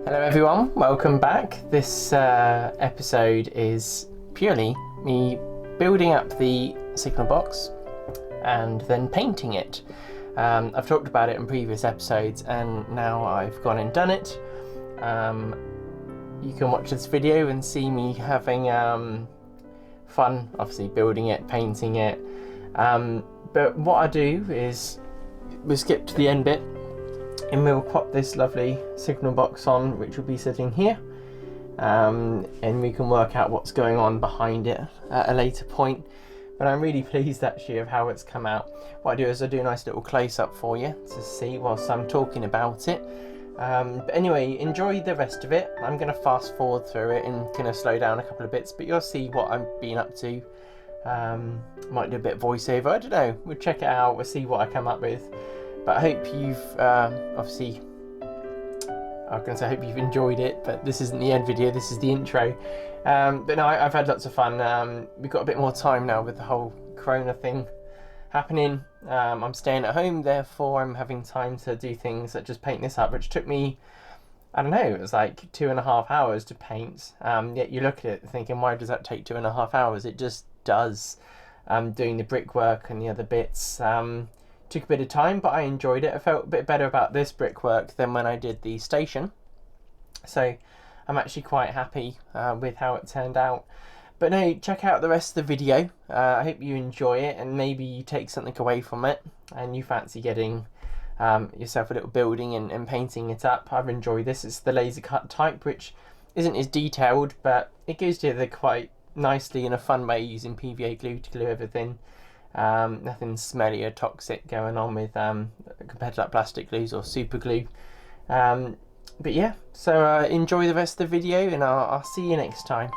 Hello everyone, welcome back. This episode is purely me building up the signal box and then painting it. I've talked about it in previous episodes and now I've gone and done it. You can watch this video and see me having fun, obviously building it, painting it. But what I do is we'll skip to the end bit and we'll pop this lovely signal box on, which will be sitting here, and we can work out what's going on behind it at a later point. But I'm really pleased actually of how it's come out. What I do is I do a nice little close-up for you to see whilst I'm talking about it. But anyway, enjoy the rest of it. I'm going to fast forward through it and kind of slow down a couple of bits, but you'll see what I've been up to. Might do a bit of voiceover, I don't know, we'll check it out, we'll see what I come up with. But I hope you've, obviously, I was going to say I hope you've enjoyed it, but this isn't the end video, this is the intro. But no, I've had lots of fun. We've got a bit more time now with the whole Corona thing happening. I'm staying at home, therefore I'm having time to do things such as paint this up, which took me, I don't know, it was like 2.5 hours to paint. Yet you look at it thinking, why does that take 2.5 hours? It just does. Doing the brickwork and the other bits. Took a bit of time, but I enjoyed it. I felt a bit better about this brickwork than when I did the station. So I'm actually quite happy with how it turned out. But no, check out the rest of the video. I hope you enjoy it and maybe you take something away from it and you fancy getting yourself a little building and painting it up. I've enjoyed this. It's the laser cut type, which isn't as detailed, but it goes together quite nicely in a fun way using PVA glue to glue everything. Nothing smelly or toxic going on with compared to like plastic glues or super glue. But yeah, so enjoy the rest of the video and I'll see you next time.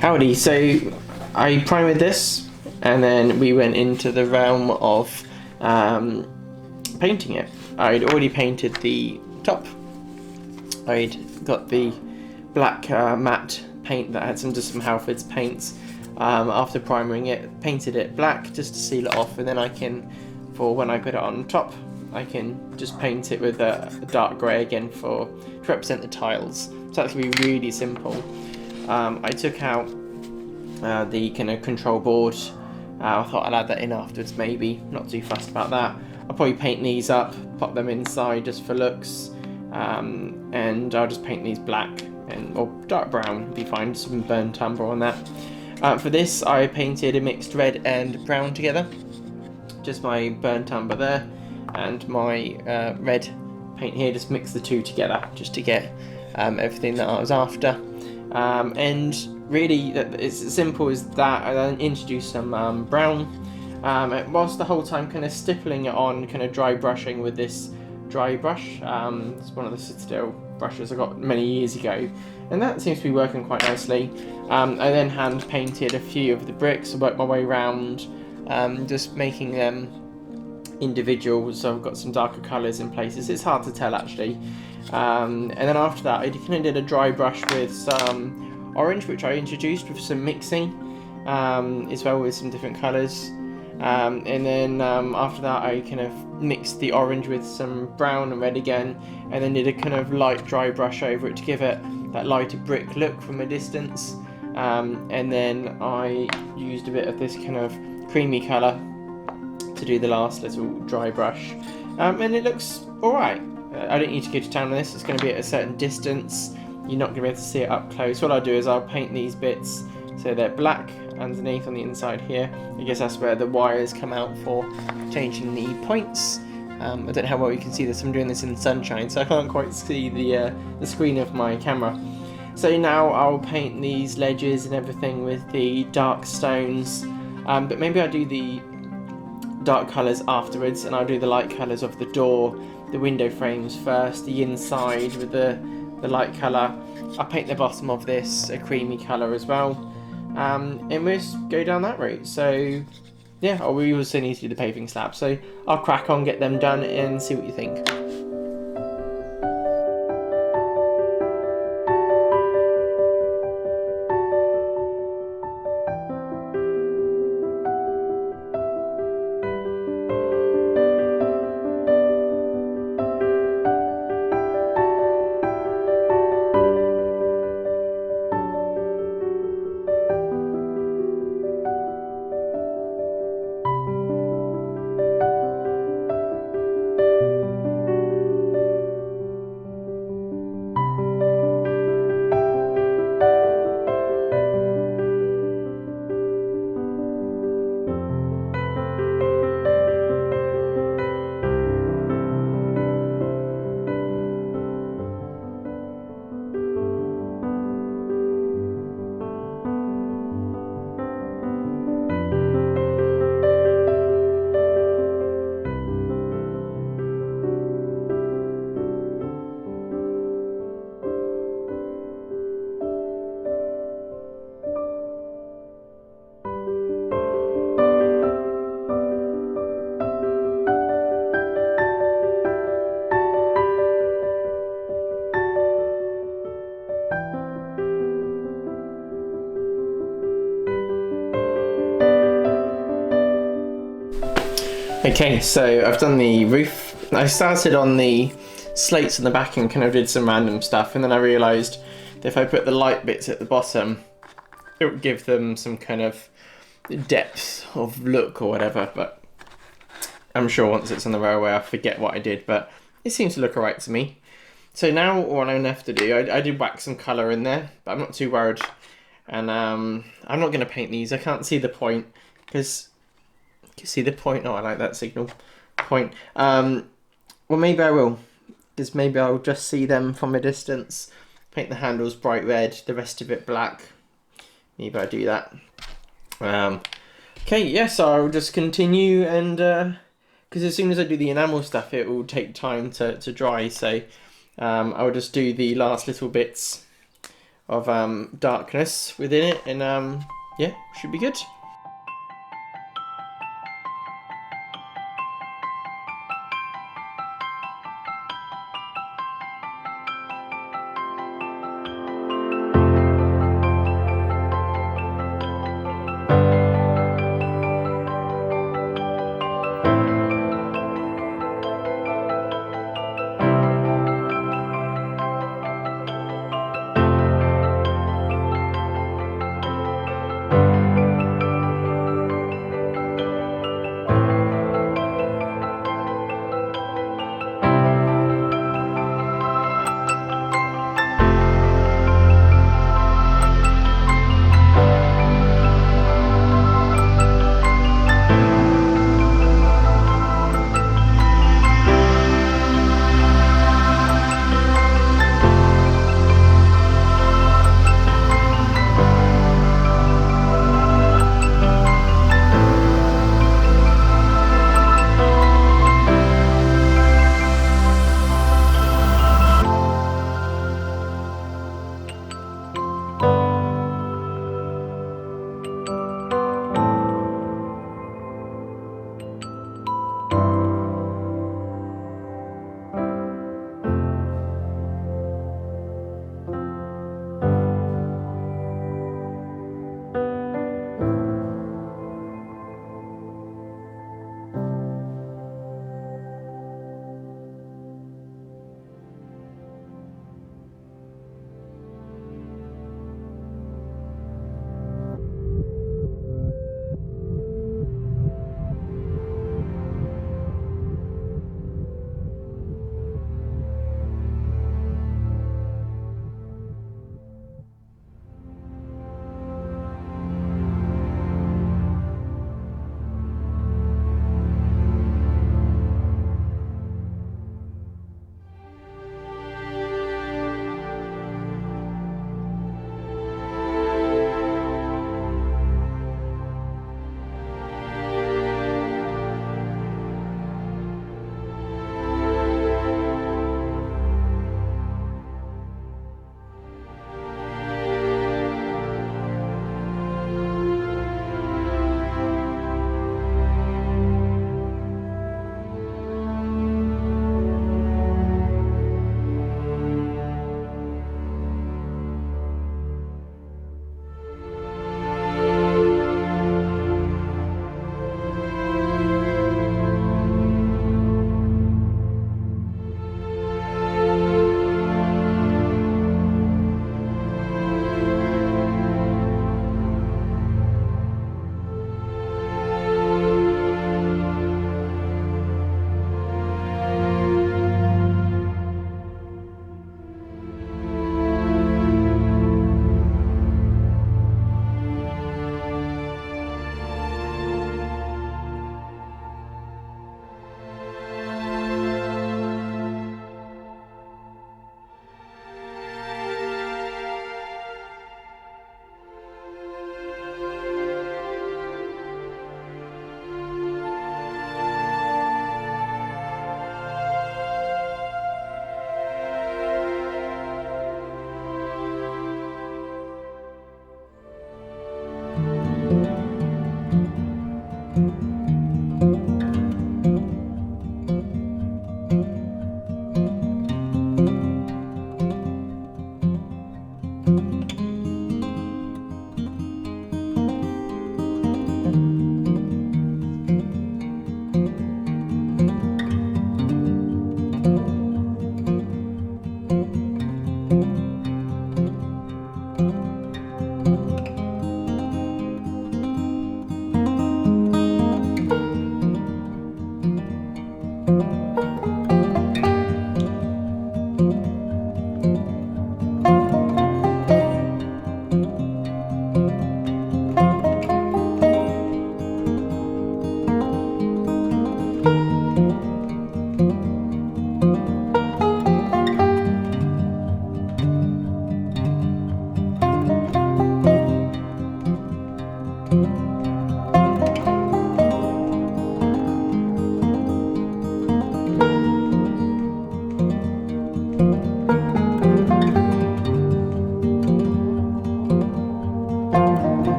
Howdy, so I primed this and then we went into the realm of painting it. I'd already painted the top. I'd got the black matte paint that had some Halfords paints. After primering it, painted it black just to seal it off, and then I can, for when I put it on top, I can just paint it with a dark grey again to represent the tiles. So that's going to be really simple. I took out the kind of control board. I thought I'd add that in afterwards, maybe. Not too fussed about that. I'll probably paint these up, pop them inside just for looks, and I'll just paint these black or dark brown. Be fine. Some burnt umber on that. For this, I painted a mixed red and brown together. Just my burnt umber there, and my red paint here. Just mix the two together, just to get everything that I was after. And really, it's as simple as that. I then introduced some brown, whilst the whole time kind of stippling it on, kind of dry brushing with this dry brush. It's one of the Citadel brushes I got many years ago, and that seems to be working quite nicely. I then hand painted a few of the bricks, worked my way around, just making them individual, so I've got some darker colours in places. It's hard to tell actually. And then after that, I kind of did a dry brush with some orange, which I introduced with some mixing, as well with some different colours. And then after that, I kind of mixed the orange with some brown and red again, and then did a kind of light dry brush over it to give it that lighter brick look from a distance. And then I used a bit of this kind of creamy colour to do the last little dry brush, and it looks alright. I don't need to go to town on this. It's going to be at a certain distance. You're not going to be able to see it up close. What I'll do is I'll paint these bits so they're black underneath on the inside here. I guess that's where the wires come out for changing the points. I don't know how well you can see this. I'm doing this in the sunshine, so I can't quite see the screen of my camera. So now I'll paint these ledges and everything with the dark stones, but maybe I'll do the dark colours afterwards, and I'll do the light colours of the door, the window frames first, the inside with the light colour. I'll paint the bottom of this a creamy colour as well, and we'll just go down that route. So yeah, we also need to do the paving slab, so I'll crack on, get them done, and see what you think. Okay, so I've done the roof. I started on the slates in the back and kind of did some random stuff, and then I realised that if I put the light bits at the bottom, it would give them some kind of depth of look or whatever, but I'm sure once it's on the railway I'll forget what I did, but it seems to look alright to me. So now what I'm going to have to do, I did wax some colour in there, but I'm not too worried, and I'm not going to paint these. I can't see the point, because you can see the point. Oh, I like that signal. Point. Well, maybe I will, because maybe I'll just see them from a distance. Paint the handles bright red, the rest of it black. Maybe I'll do that. Okay, yes, I'll just continue, and because as soon as I do the enamel stuff, it will take time to dry. So I'll just do the last little bits of darkness within it, and yeah, should be good.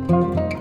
bye.